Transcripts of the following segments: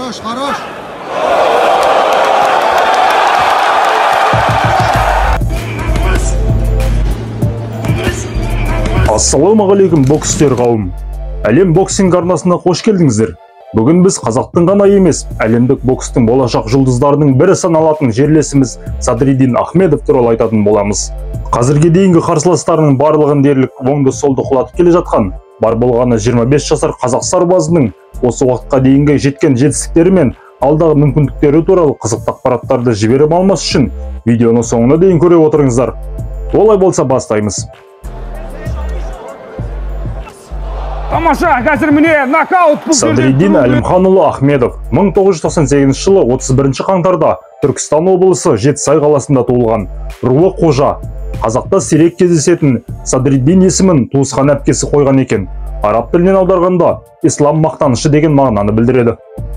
Хорош, хорош. Ассалаумағалейкум бокстер қауым. Әлем боксинг арнасына қош келдіңіздер. Бүгін біз қазақтың ғана емес, әлемдік бокстың болашақ жұлдыздарының бірі саналатын жерлесіміз Садриддин Ахмедов туралы айтатын боламыз. Қазірге дейінгі қарсыластарының барлығын дерлік оңды-солды құлатып келе жатқан, бар болғаны 25 жасар қазақ сарбазының осы уақытқа дейінгі жеткен жетістіктері мен алдағы мүмкіндіктері туралы қызықты ақпараттарды жіберіп алмас үшін видеоны соңына дейін көре отырыңыздар. Олай болса бастаймыз. Тамаша, қазір міне нокаут. Садриддин Әлімханұлы Ахмедов 1998 жылы 31 қаңтарда Түркістан облысы Жетісай қаласында туылған. Руы Қожа. Қазақта сирек кездесетін Садриддин есімін туысқан әпкесі қойған екен. Араб тілінен аударғанда ислам мақтанышы деген мағынаны білдіреді.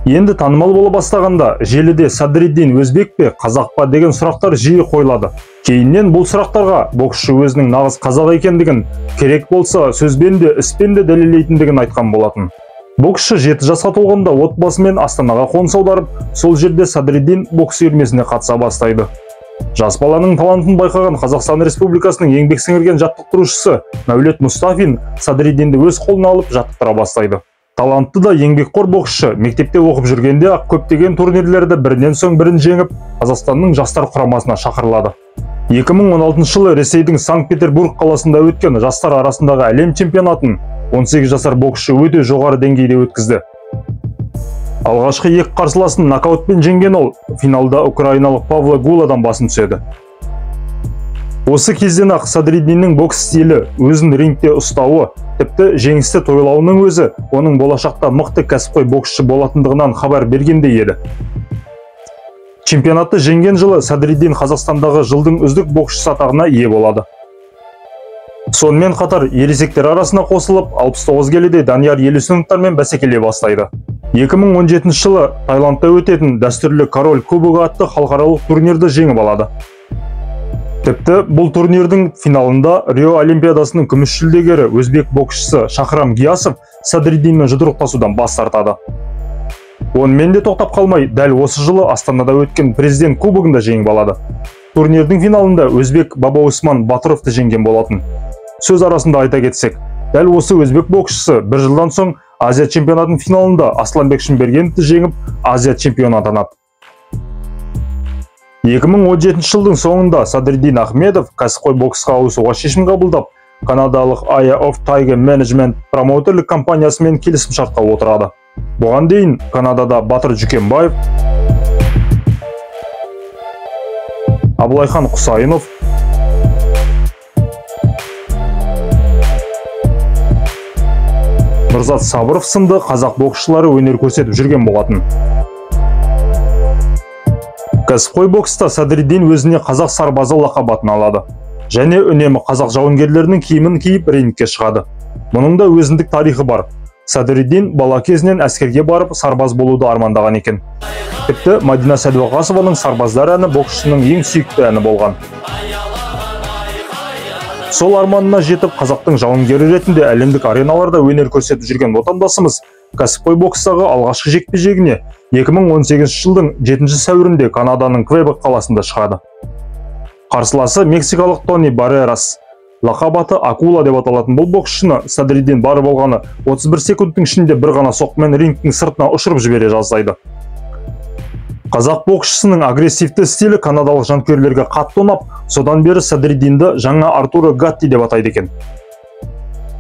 Енді танымал бола бастағанда желіде Садриддин өзбек пе, қазақ па деген сұрақтар жиі қойылады. Кейіннен бұл сұрақтарға боксшы өзінің нағыз қазақ екендігін, керек болса сөзбен де іспен де дәлелдейтіндігін айтқан болатын. Боксшы 7 жасқа толғанда отбасымен Астанаға қоныс аударып, сол жерде Садриддин бокс үйірмесіне қатыса бастайды. Жас баланың талантын байқаған Қазақстан Республикасының еңбек сіңірген жаттықтырушысы Мәулет Мұстафин Садриддинді өз қолына алып жаттықтыра бастайды. Талантты да еңбекқор боксшы мектепте оқып жүргенде ақ көптеген турнирлерді бірінен соң бірін жеңіп, Қазақстанның жастар құрамасына шақырылады. 2016 жылы Ресейдің Санкт-Петербург қаласында өткен жастар арасындағы әлем чемпионатын 18 жасар боксшы өте жоғары деңгейде өткізді. Алғашқы екі қарсыласын нокаутпен жеңген ол, финалда украиналық Павло Гуладан басым түседі. Осы кезден ақ Садриддиннің бокс стилі, өзін рингте ұстауы, тіпті жеңісті тойлауының өзі оның болашақта мықты кәсіпқой боксшы болатындығынан хабар бергендей еді. Чемпионатты жеңген жылы Садриддин Қазақстандағы жылдың үздік боксшысы атағына ие болады. Сонымен қатар ересектер арасына қосылып, 69 келіде Данияр Елеусіновтармен бәсекелей бастайды. 2017 жылы Таиландта өтетін дәстүрлі король кубогы атты халықаралық турнирді жеңіп алады. Тіпті бұл турнирдің финалында Рио Олимпиадасының күміс жүлдегері өзбек боксшысы Шахрам Гиясов Садриддинмен жұдырықтасудан бас тартады. Онымен де тоқтап қалмай, дәл осы жылы Астанада өткен президент кубогында жеңіп алады. Турнирдің финалында өзбек Баба-Усман Батыровты жеңген болатын. Сөз арасында айта кетсек, дәл осы өзбек боксшысы бір жылдан соң Азия чемпионатының финалында Асланбек Шынбергеновті жеңіп, Азия чемпионы атанады. 2017 жылдың соңында Садриддин Ахмедов кәсіпқой боксқа ауысуға шешім қабылдап, канадалық Eye of Tiger Management промоутерлік компаниясымен келісімшартқа отырады. Бұған дейін Канадада Батыр Жүкембаев, Абылайхан Құсайынов, Нұрзат Сабыров сынды қазақ боксшылары өнер көрсетіп жүрген болатын. Кәсіпқой бокста Садриддин өзіне қазақ сарбазы лақабатын алады. Және үнемі қазақ жауынгерлерінің киімін киіп рингке шығады. Мұның да өзіндік тарихы бар. Садриддин бала кезінен әскерге барып сарбаз болуды армандаған екен. Тіпті Мадина Сәдуақасованың сарбаздар әні боксшының ең сүйікті әні болған. Сол арманына жетіп, қазақтың жауынгері ретінде әлемдік ареналарда өнер көрсетіп жүрген отандасымыз кәсіпқой бокстағы алғашқы жекпе-жегіне 2018 жылдың 7 сәуірінде Канаданың Квебек қаласында шығады. Қарсыласы мексикалық Тони Баррерас. Лақап аты Акула деп аталатын бұл боксшыны Садриддин бар болғаны 31 секундтың ішінде бір ғана соққымен рингтің сыртына ұшырып жібере жаздайды. Қазақ боксшысының агрессивті стилі канадалық жанкүйерлерге қатты ұнап, содан бері Садриддинді жаңа Артуро Гатти деп атайды екен.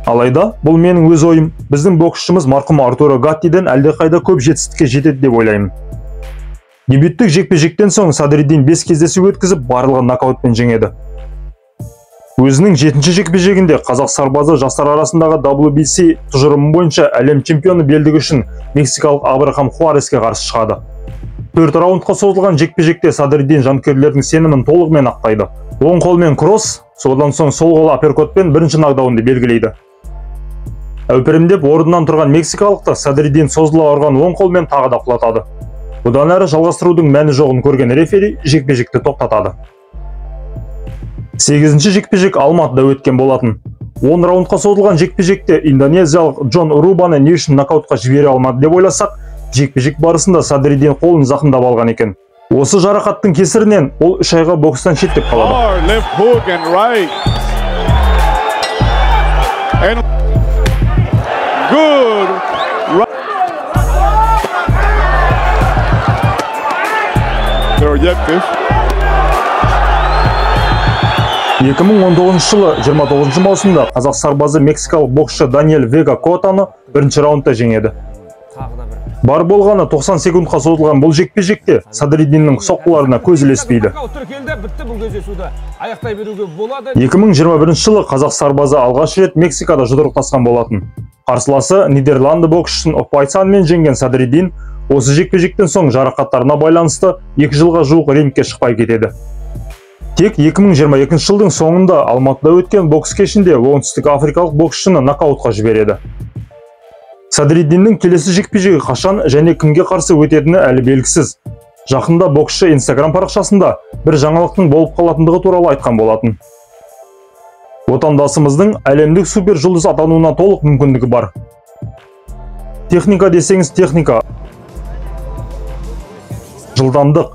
Алайда, бұл менің өз ойым, біздің боксшымыз марқұм Артуро Гаттиден әлдеқайда көп жетістікке жетеді деп ойлаймын. Дебюттік жекпе-жектен соң Садриддин 5 кездесу өткізіп, барлығын нокаутпен жеңеді. Өзінің 7-ші жекпе-жегінде қазақ сарбазы жастар арасындағы WBC тұжырымы бойынша әлем чемпионы белдігі үшін мексикалық Абрахам Хуареске қарсы шығады. 4 раундқа созылған жекпе-жекте Садриддин жанкүйерлердің сенімін толығымен ақтайды. Оң қолмен кросс, содан соң сол қол апперкотпен бірінші нокдаунды белгілейді. Әупірімдеп орнынан тұрған мексикалықты Садриддин созыла ұрған оң қолмен тағы да құлатады. Бұдан әрі жалғастырудың мәні жоғын көрген рефери жекпе-жекті тоқтатады. 8-ші жекпе-жек Алматыда өткен болатын. 10 раундқа созылған жекпе-жекте индонезиялық Джон Рубаны не үшін нокаутқа жібере алмады деп ойласақ, жекпе-жек барысында Садриддин қолын зақымдап алған екен. Осы жарақаттың кесірінен ол 3 айға бокстан шеттеп қалады. Left hook and right. And good. Their objective. 2019 жылы 29 маусымда қазақ сарбазы мексикалық боксшы Даниэль Вега Котаны бірінші раундта жеңеді. Бар болғаны 90 секундқа созылған бұл жекпе-жекте Садриддиннің соққыларына көз ілеспейді. 2021 жылы қазақ сарбазы алғаш рет Мексикада жұдырықтасқан болатын. Қарсыласы Нидерланды боксшысын ұпай санымен жеңген Садриддин осы жекпе-жектен соң жарақаттарына байланысты 2 жылға жуық рингке шықпай кетеді. Тек 2022 жылдың соңында Алматыда өткен бокс кешінде оңтүстік африкалық боксшыны нокаутқа жібереді. Садриддиннің келесі жекпе-жегі қашан және кімге қарсы өтетіні әлі белгісіз. Жақында боксшы Instagram парақшасында бір жаңалықтың болып қалатындығы туралы айтқан болатын. Отандасымыздың әлемдік супер жұлдыз атануына толық мүмкіндігі бар. Техника десеңіз техника. Жылдамдық.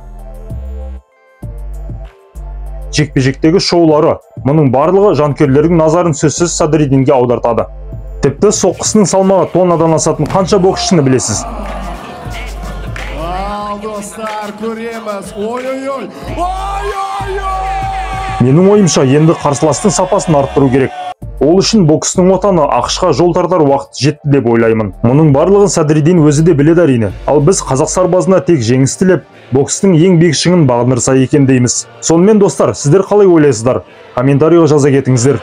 Жекпе-жектегі шоулары, мұның барлығы жанкүйерлердің назарын сөзсіз Садриддинге аудартады. Тіпті соққысының салмағы тоннадан асатын қанша боксшыны білесіз? Достар, көреміз. Ой-ой-ой. Менің ойымша енді қарсыластың сапасын арттыру керек. Ол үшін бокстың отаны ақшқа жол тартар уақыт жетті деп ойлаймын. Мұның барлығын Садриддин өзі де біледі әрине. Ал біз қазақ сарбазына тек жеңіс тілеп, бокстың ең биік шыңын бағындырса екен дейміз. Сонымен достар, сіздер қалай ойлайсыздар? Комментарийға жаза кетіңіздер.